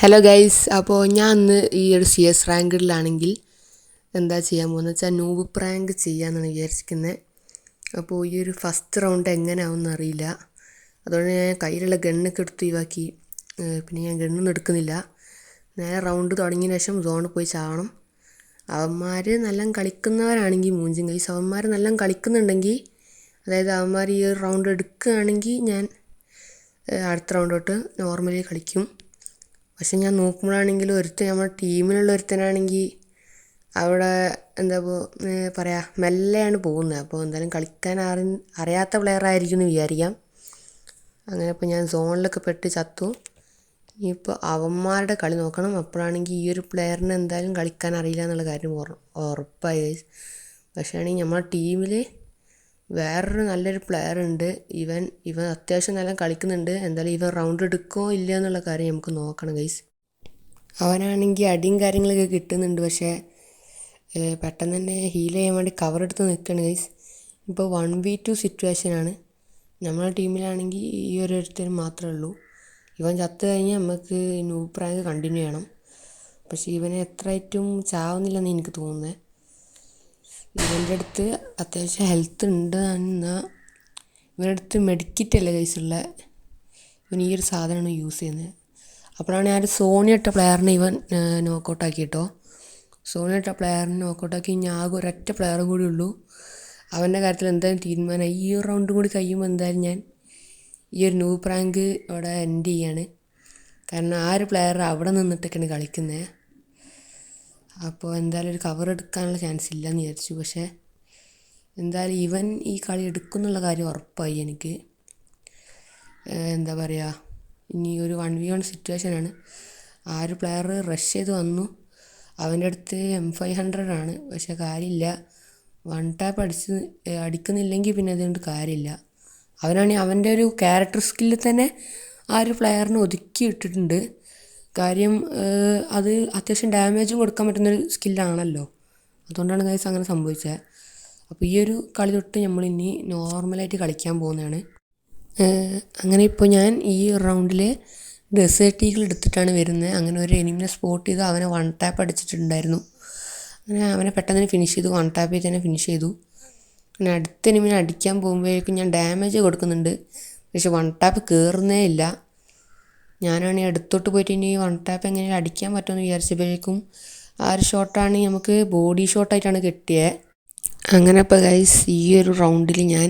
Hello guys, അപ്പോൾ ഞാൻ ഇന്ന് ഈ ഒരു സി എസ് റാങ്കിഡിലാണെങ്കിൽ എന്താ ചെയ്യാൻ പോകുന്നത് വെച്ചാൽ നൂബ് പ്രാങ്ക് ചെയ്യാമെന്നാണ് വിചാരിച്ചിരിക്കുന്നത്. അപ്പോൾ ഈ ഒരു ഫസ്റ്റ് റൗണ്ട് എങ്ങനെയാവുമെന്ന് അറിയില്ല. അതുകൊണ്ട് ഞാൻ കയ്യിലുള്ള ഗണ്ണൊക്കെ എടുത്ത് ഒഴിവാക്കി. പിന്നെ ഞാൻ ഗണ്ണൊന്നും എടുക്കുന്നില്ല. നേരെ റൗണ്ട് തുടങ്ങിയ ശേഷം സോണിൽ പോയി ചാവണം. അവന്മാർ നല്ല കളിക്കുന്നവരാണെങ്കിൽ മൂഞ്ചും ഗൈസ്. അവന്മാർ നല്ല കളിക്കുന്നുണ്ടെങ്കിൽ, അതായത് അവന്മാർ ഈ ഒരു റൗണ്ട് എടുക്കുകയാണെങ്കിൽ ഞാൻ അടുത്ത റൗണ്ട് തൊട്ട് നോർമലി കളിക്കും. പക്ഷെ ഞാൻ നോക്കുമ്പോഴാണെങ്കിൽ നമ്മുടെ ടീമിലുള്ള ഒരുത്തനാണെങ്കിൽ അവിടെ എന്താ പറയുക, മെല്ലെയാണ് പോകുന്നത്. അപ്പോൾ എന്തായാലും കളിക്കാൻ അറിയാത്ത പ്ലെയർ ആയിരിക്കും എന്ന് വിചാരിക്കാം. അങ്ങനെ ഇപ്പോൾ ഞാൻ സോണിലൊക്കെ പെട്ട് ചത്തു. ഇനിയിപ്പോൾ അവന്മാരുടെ കളി നോക്കണം. അപ്പോഴാണെങ്കിൽ ഈ ഒരു പ്ലെയറിന് എന്തായാലും കളിക്കാൻ അറിയില്ല എന്നുള്ള കാര്യം ഉറപ്പായി. പക്ഷേ ആണെങ്കിൽ നമ്മുടെ ടീമിൽ വേറൊരു നല്ലൊരു പ്ലെയർ ഉണ്ട്. ഇവൻ അത്യാവശ്യം നല്ല കളിക്കുന്നുണ്ട്. എന്തായാലും ഇവൻ റൗണ്ട് എടുക്കുമോ ഇല്ല എന്നുള്ള കാര്യം നമുക്ക് നോക്കണം ഗൈസ്. അവനാണെങ്കിൽ അടിയും കാര്യങ്ങളൊക്കെ കിട്ടുന്നുണ്ട്. പക്ഷേ പെട്ടെന്ന് തന്നെ ഹീൽ ചെയ്യാൻ വേണ്ടി കവർ എടുത്ത് നിൽക്കുകയാണ് ഗൈസ്. ഇപ്പോൾ 1v2 സിറ്റുവേഷനാണ്. നമ്മുടെ ടീമിലാണെങ്കിൽ ഈ ഓരോരുത്തരും മാത്രമേ ഉള്ളൂ. ഇവൻ ചത്ത് കഴിഞ്ഞാൽ നമുക്ക് നൂബ് പ്രാങ്ക് കണ്ടിന്യൂ ചെയ്യണം. പക്ഷേ ഇവനെ എത്രയായിട്ടും ചാവുന്നില്ലെന്ന് എനിക്ക് തോന്നുന്നത്. ഇവൻ്റെ അടുത്ത് അത്യാവശ്യം ഹെൽത്ത് ഉണ്ട്. എന്നാൽ ഇവൻ്റെ അടുത്ത് മെഡിക്കിറ്റ് അല്ല ഗൈസുള്ള. ഇവൻ ഈ ഒരു സാധനമാണ് യൂസ് ചെയ്യുന്നത്. അപ്പോഴാണ് ഞാൻ സോണി ഇട്ട പ്ലെയറിനെ ഇവൻ നോക്കൗട്ടാക്കി കേട്ടോ. സോണി ഇട്ട പ്ലെയറിനെ നോക്കൗട്ടാക്കി. ഇനി ആകെ ഒരൊറ്റ പ്ലെയർ കൂടി ഉള്ളൂ. അവൻ്റെ കാര്യത്തിൽ എന്തായാലും തീരുമാനമായി. ഈ ഒരു റൗണ്ട് കൂടി കഴിയുമ്പോൾ എന്തായാലും ഞാൻ ഈ ഒരു നൂബ് പ്രാങ്ക് അവിടെ എൻഡ് ചെയ്യാണ്. കാരണം ആ ഒരു പ്ലെയർ അവിടെ നിന്നിട്ടൊക്കെയാണ് കളിക്കുന്നത്. അപ്പോൾ എന്തായാലും ഒരു കവർ എടുക്കാനുള്ള ചാൻസ് ഇല്ലയെന്ന് വിചാരിച്ചു. പക്ഷേ എന്തായാലും ഇവൻ ഈ കളി എടുക്കുന്നുള്ള കാര്യം ഉറപ്പായി എനിക്ക്. എന്താ പറയുക, ഇനി ഒരു 1v1 സിറ്റുവേഷനാണ്. ആ ഒരു പ്ലെയർ റഷ് ചെയ്ത് വന്നു. അവൻ്റെ അടുത്ത് M500 ആണ്. പക്ഷേ കാര്യമില്ല, വൺ ടാപ്പ് അടിക്കുന്നില്ലെങ്കിൽ പിന്നെ അതുകൊണ്ട് കാര്യമില്ല. അവനാണെങ്കിൽ അവൻ്റെ ഒരു ക്യാരക്ടർ സ്കില്ലിൽ തന്നെ ആ ഒരു പ്ലെയറിനെ ഒതുക്കി ഇട്ടിട്ടുണ്ട്. കാര്യം അത് അത്യാവശ്യം ഡാമേജും കൊടുക്കാൻ പറ്റുന്നൊരു സ്കില്ലാണല്ലോ. അതുകൊണ്ടാണ് ഗൈസ് അങ്ങനെ സംഭവിച്ചത്. അപ്പോൾ ഈ ഒരു കളി തൊട്ട് നമ്മളിനി നോർമലായിട്ട് കളിക്കാൻ പോകുന്നതാണ്. അങ്ങനെ ഇപ്പോൾ ഞാൻ ഈ റൗണ്ടിൽ ഡെസേർട്ട് ഈഗിൾ എടുത്തിട്ടാണ് വരുന്നത്. അങ്ങനെ ഒരു എനിമിനെ സ്പോട്ട് ചെയ്ത് അവനെ വൺ ടാപ്പ് അടിച്ചിട്ടുണ്ടായിരുന്നു. അങ്ങനെ അവനെ പെട്ടെന്ന് ഫിനിഷ് ചെയ്തു. വൺ ടാപ്പ് ചെയ്ത് തന്നെ ഫിനിഷ് ചെയ്തു. പിന്നെ അടുത്ത എനിമിനെ അടിക്കാൻ പോകുമ്പോഴേക്കും ഞാൻ ഡാമേജ് കൊടുക്കുന്നുണ്ട്. പക്ഷെ വൺ ടാപ്പ് കയറുന്നേ ഇല്ല. ഞാനാണെങ്കിൽ അടുത്തോട്ട് പോയിട്ട് ഇനി വൺ ടാപ്പ് എങ്ങനെയും അടിക്കാൻ പറ്റുമെന്ന് വിചാരിച്ചപ്പോഴേക്കും ആ ഒരു ഷോട്ടാണ് നമുക്ക് ബോഡി ഷോട്ടായിട്ടാണ് കിട്ടിയത്. അങ്ങനെ ഇപ്പോൾ ഗൈസ് ഈ ഒരു റൗണ്ടിൽ ഞാൻ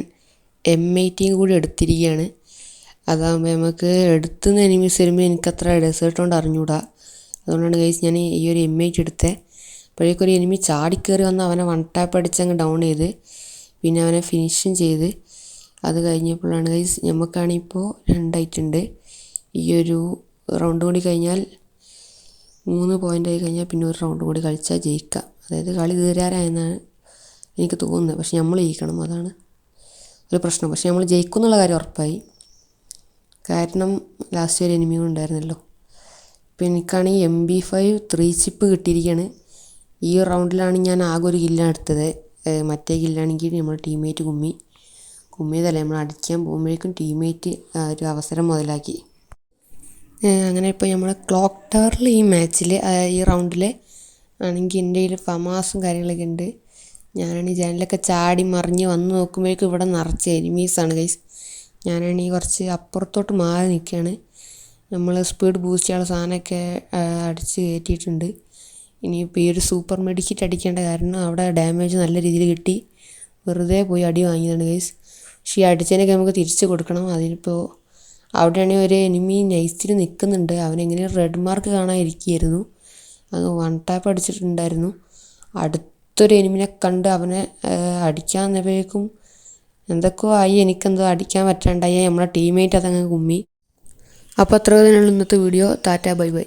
M18 കൂടി എടുത്തിരിക്കുകയാണ്. അതാകുമ്പോൾ നമുക്ക് എടുത്തുനിന്ന് എനിമീസ് വരുമ്പോൾ എനിക്കത്ര ഡെസേർട്ട് കൊണ്ട് അറിഞ്ഞൂടാ. അതുകൊണ്ടാണ് ഗൈസ് ഞാൻ ഈ ഒരു M8 എടുത്തത്. അപ്പോഴേക്കൊരു എനിമി ചാടിക്കയറി വന്ന് അവനെ വൺ ടാപ്പ് അടിച്ചങ്ങ് ഡൗൺ ചെയ്ത് പിന്നെ അവനെ ഫിനിഷും ചെയ്ത്. അത് കഴിഞ്ഞപ്പോഴാണ് ഗൈസ് നമുക്കാണിപ്പോൾ 2 ആയിട്ടുണ്ട്. ഈ ഒരു റൗണ്ട് കൂടി കഴിഞ്ഞാൽ 3 പോയിൻ്റ് ആയി കഴിഞ്ഞാൽ പിന്നെ ഒരു റൗണ്ട് കൂടി കളിച്ചാൽ ജയിക്കാം. അതായത് കളി തീരാറായെന്നാണ് എനിക്ക് തോന്നുന്നത്. പക്ഷെ നമ്മൾ ജയിക്കണം, അതാണ് ഒരു പ്രശ്നം. പക്ഷെ നമ്മൾ ജയിക്കും എന്നുള്ള കാര്യം ഉറപ്പായി. കാരണം ലാസ്റ്റ് ഒരു എനിമിയും ഉണ്ടായിരുന്നല്ലോ. ഇപ്പം എനിക്കാണെങ്കിൽ MB5 3 ചിപ്പ് കിട്ടിയിരിക്കുകയാണ്. ഈ റൗണ്ടിലാണ് ഞാൻ ആകെ ഒരു കില്ലാണ് എടുത്തത്. മറ്റേ കില്ലാണെങ്കിൽ നമ്മുടെ ടീംമേറ്റ് കുമ്മിയതല്ല, നമ്മൾ അടിക്കാൻ പോകുമ്പോഴേക്കും ടീംമേറ്റ് ഒരു അവസരം മുതലാക്കി. അങ്ങനെ ഇപ്പോൾ നമ്മൾ ക്ലോക്ക് ടവറിൽ ഈ മാച്ചിൽ ഈ റൗണ്ടിൽ ആണെങ്കിൽ എൻ്റെ കയ്യിൽ ഫമാസും കാര്യങ്ങളൊക്കെ ഉണ്ട്. ഞാനാണെങ്കിൽ ജനലൊക്കെ ചാടി മറിഞ്ഞ് വന്ന് നോക്കുമ്പോഴേക്കും ഇവിടെ നിറച്ച് എനിമീസാണ് ഗൈസ്. ഞാനാണെങ്കിൽ കുറച്ച് അപ്പുറത്തോട്ട് മാറി നിൽക്കുകയാണ്. നമ്മൾ സ്പീഡ് ബൂസ്റ്റ് ചെയ്യാനുള്ള സാധനമൊക്കെ അടിച്ച് കയറ്റിയിട്ടുണ്ട്. ഇനിയിപ്പോൾ ഈ ഒരു സൂപ്പർ മെഡിക്കിറ്റ് അടിക്കേണ്ട കാരണം അവിടെ ഡാമേജ് നല്ല രീതിയിൽ കിട്ടി. വെറുതെ പോയി അടി വാങ്ങിയതാണ് ഗൈസ്. പക്ഷേ ഈ അടിച്ചതിനൊക്കെ നമുക്ക് തിരിച്ച് കൊടുക്കണം. അതിനിപ്പോൾ അവിടെയാണെങ്കിൽ ഒരു എനിമി നൈസിൽ നിൽക്കുന്നുണ്ട്. അവനെങ്ങനെയും റെഡ് മാർക്ക് കാണാതിരിക്കുകയായിരുന്നു. അത് വൺ ടാപ്പ് അടിച്ചിട്ടുണ്ടായിരുന്നു. അടുത്തൊരു എനിമിനെ കണ്ട് അവനെ അടിക്കാൻ വന്നപ്പോഴേക്കും എന്തൊക്കെയോ ആയി, എനിക്കെന്തോ അടിക്കാൻ പറ്റാണ്ടായി. നമ്മളെ ടീംമേറ്റ് അതങ്ങ് കുമ്മി. അപ്പോൾ അത്ര തന്നെയുള്ള ഇന്നത്തെ വീഡിയോ. Tata, bye bye.